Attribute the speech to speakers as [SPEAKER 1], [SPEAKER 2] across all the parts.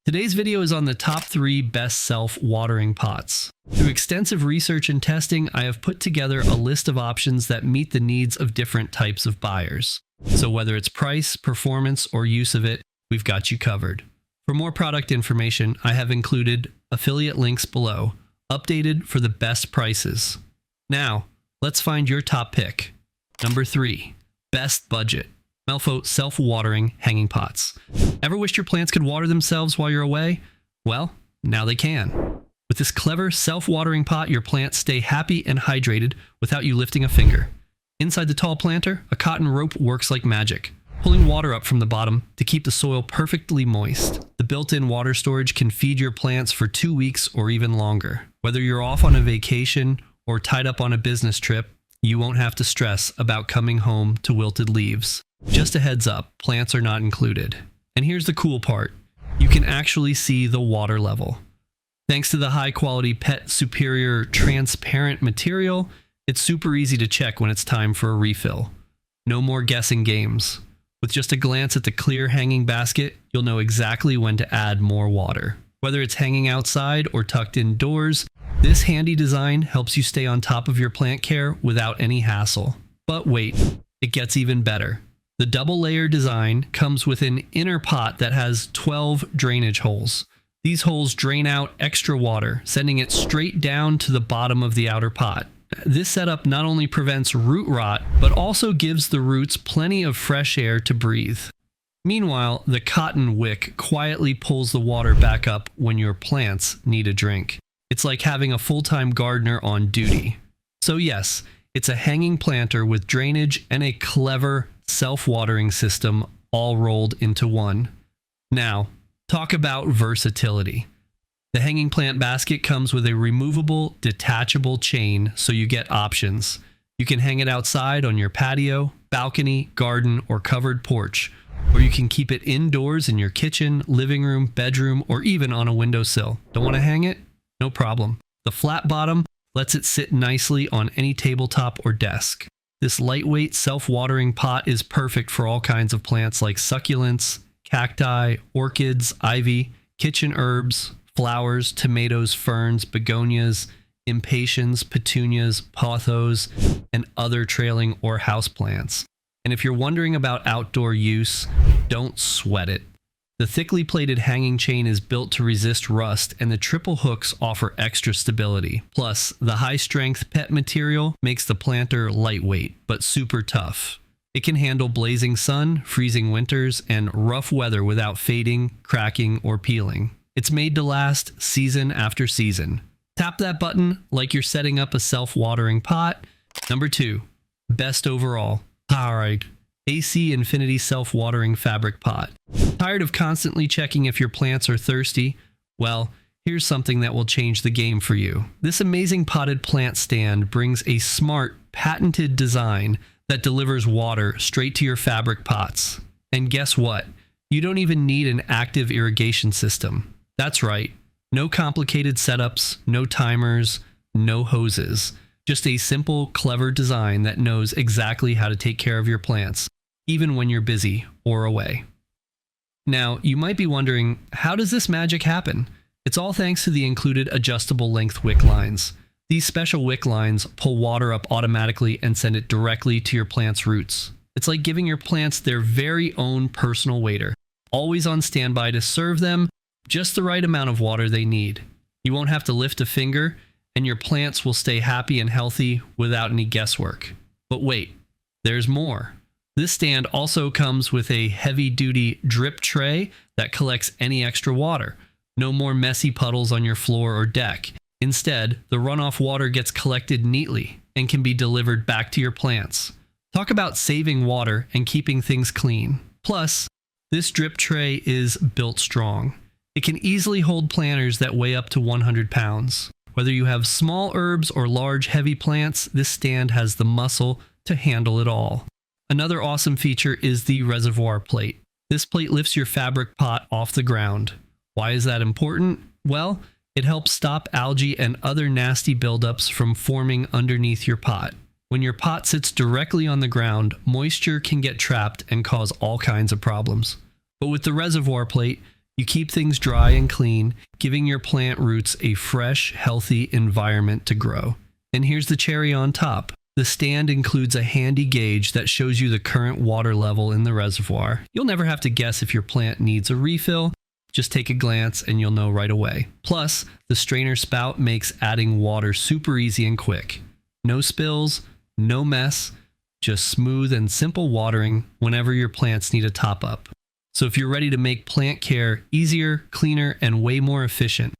[SPEAKER 1] Today's video is on the top 3 best self-watering pots. Through extensive research and testing, I have put together a list of options that meet the needs of different types of buyers. So whether it's price, performance, or use of it, we've got you covered. For more product information, I have included affiliate links below, updated for the best prices. Now, let's find your top pick. Number 3, best budget. Melphoe Self-Watering Hanging Pots. Ever wished your plants could water themselves while you're away? Well, now they can. With this clever self-watering pot, your plants stay happy and hydrated without you lifting a finger. Inside the tall planter, a cotton rope works like magic, pulling water up from the bottom to keep the soil perfectly moist. The built-in water storage can feed your plants for 2 weeks or even longer. Whether you're off on a vacation or tied up on a business trip, you won't have to stress about coming home to wilted leaves. Just a heads up, plants are not included. And here's the cool part. You can actually see the water level. Thanks to the high-quality Pet Superior transparent material, it's super easy to check when it's time for a refill. No more guessing games. With just a glance at the clear hanging basket, you'll know exactly when to add more water. Whether it's hanging outside or tucked indoors, this handy design helps you stay on top of your plant care without any hassle. But wait, it gets even better. The double layer design comes with an inner pot that has 12 drainage holes. These holes drain out extra water, sending it straight down to the bottom of the outer pot. This setup not only prevents root rot, but also gives the roots plenty of fresh air to breathe. Meanwhile, the cotton wick quietly pulls the water back up when your plants need a drink. It's like having a full-time gardener on duty. So yes, it's a hanging planter with drainage and a clever self-watering system all rolled into one. Now, talk about versatility. The hanging plant basket comes with a removable, detachable chain, so you get options. You can hang it outside on your patio, balcony, garden, or covered porch, or you can keep it indoors in your kitchen, living room, bedroom, or even on a windowsill. Don't want to hang it? No problem. The flat bottom lets it sit nicely on any tabletop or desk. This lightweight self-watering pot is perfect for all kinds of plants like succulents, cacti, orchids, ivy, kitchen herbs, flowers, tomatoes, ferns, begonias, impatiens, petunias, pothos, and other trailing or houseplants. And if you're wondering about outdoor use, don't sweat it. The thickly plated hanging chain is built to resist rust, and the triple hooks offer extra stability. Plus, the high-strength PET material makes the planter lightweight, but super tough. It can handle blazing sun, freezing winters, and rough weather without fading, cracking, or peeling. It's made to last season after season. Tap that button like you're setting up a self-watering pot. Number 2, best overall. Alright. AC Infinity Self-Watering Fabric Pot. Tired of constantly checking if your plants are thirsty? Well, here's something that will change the game for you. This amazing potted plant stand brings a smart, patented design that delivers water straight to your fabric pots. And guess what? You don't even need an active irrigation system. That's right. No complicated setups, no timers, no hoses. Just a simple, clever design that knows exactly how to take care of your plants, even when you're busy or away. Now, you might be wondering, how does this magic happen? It's all thanks to the included adjustable length wick lines. These special wick lines pull water up automatically and send it directly to your plant's roots. It's like giving your plants their very own personal waiter, always on standby to serve them just the right amount of water they need. You won't have to lift a finger, and your plants will stay happy and healthy without any guesswork. But wait, there's more. This stand also comes with a heavy-duty drip tray that collects any extra water. No more messy puddles on your floor or deck. Instead, the runoff water gets collected neatly and can be delivered back to your plants. Talk about saving water and keeping things clean. Plus, this drip tray is built strong. It can easily hold planters that weigh up to 100 pounds. Whether you have small herbs or large heavy plants, this stand has the muscle to handle it all. Another awesome feature is the reservoir plate. This plate lifts your fabric pot off the ground. Why is that important? Well, it helps stop algae and other nasty buildups from forming underneath your pot. When your pot sits directly on the ground, moisture can get trapped and cause all kinds of problems. But with the reservoir plate, You keep things dry and clean, giving your plant roots a fresh, healthy environment to grow. And here's the cherry on top. The stand includes a handy gauge that shows you the current water level in the reservoir. You'll never have to guess if your plant needs a refill. Just take a glance and you'll know right away. Plus, the strainer spout makes adding water super easy and quick. No spills, no mess, just smooth and simple watering whenever your plants need a top up. So if you're ready to make plant care easier, cleaner, and way more efficient,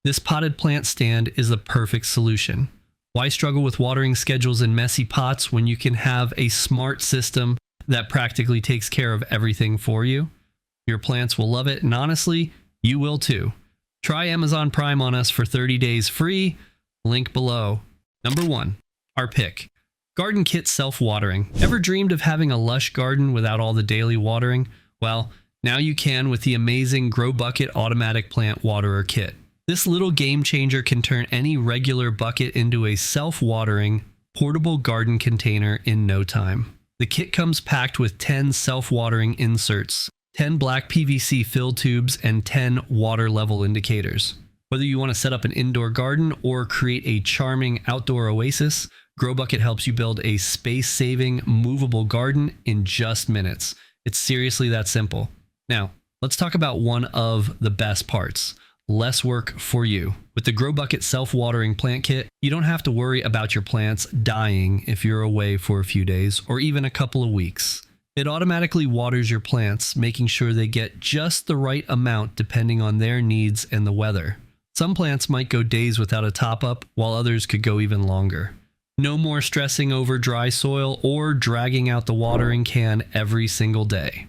[SPEAKER 1] this potted plant stand is the perfect solution. Why struggle with watering schedules in messy pots when you can have a smart system that practically takes care of everything for you? Your plants will love it, and honestly, you will too. Try Amazon Prime on us for 30 days free. Link below. Number 1. Our pick. Garden Kit Self-Watering. Ever dreamed of having a lush garden without all the daily watering? Well, now you can with the amazing Grow Bucket Automatic Plant Waterer Kit. This little game changer can turn any regular bucket into a self-watering, portable garden container in no time. The kit comes packed with 10 self-watering inserts, 10 black PVC fill tubes, and 10 water level indicators. Whether you want to set up an indoor garden or create a charming outdoor oasis, Grow Bucket helps you build a space-saving, movable garden in just minutes. It's seriously that simple. Now, let's talk about one of the best parts. Less work for you. With the Grow Bucket Self-Watering Plant Kit, you don't have to worry about your plants dying if you're away for a few days or even a couple of weeks. It automatically waters your plants, making sure they get just the right amount depending on their needs and the weather. Some plants might go days without a top-up, while others could go even longer. No more stressing over dry soil or dragging out the watering can every single day.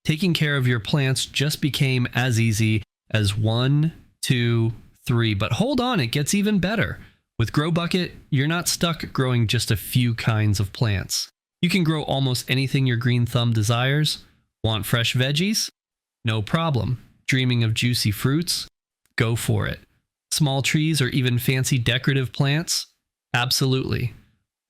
[SPEAKER 1] Taking care of your plants just became as easy as 1, 2, 3. But hold on, it gets even better. With Grow Bucket, you're not stuck growing just a few kinds of plants. You can grow almost anything your green thumb desires. Want fresh veggies? No problem. Dreaming of juicy fruits? Go for it. Small trees or even fancy decorative plants? Absolutely.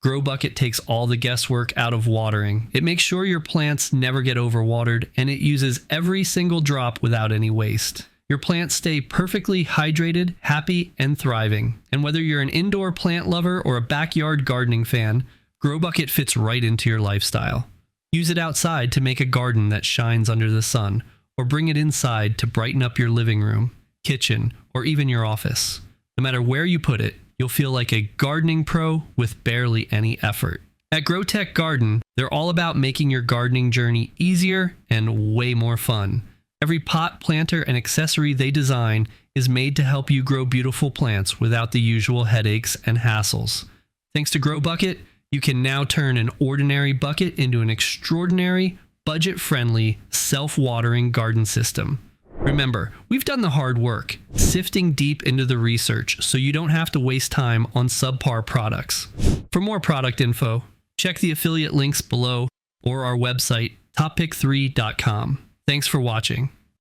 [SPEAKER 1] Grow Bucket takes all the guesswork out of watering. It makes sure your plants never get overwatered, and it uses every single drop without any waste. Your plants stay perfectly hydrated, happy, and thriving. And whether you're an indoor plant lover or a backyard gardening fan, Grow Bucket fits right into your lifestyle. Use it outside to make a garden that shines under the sun, or bring it inside to brighten up your living room, kitchen, or even your office. No matter where you put it, you'll feel like a gardening pro with barely any effort. At GrowTech Garden, they're all about making your gardening journey easier and way more fun. Every pot, planter, and accessory they design is made to help you grow beautiful plants without the usual headaches and hassles. Thanks to Grow Bucket, you can now turn an ordinary bucket into an extraordinary, budget-friendly, self-watering garden system. Remember, we've done the hard work, sifting deep into the research so you don't have to waste time on subpar products. For more product info, check the affiliate links below or our website, toppick3.com. Thanks for watching.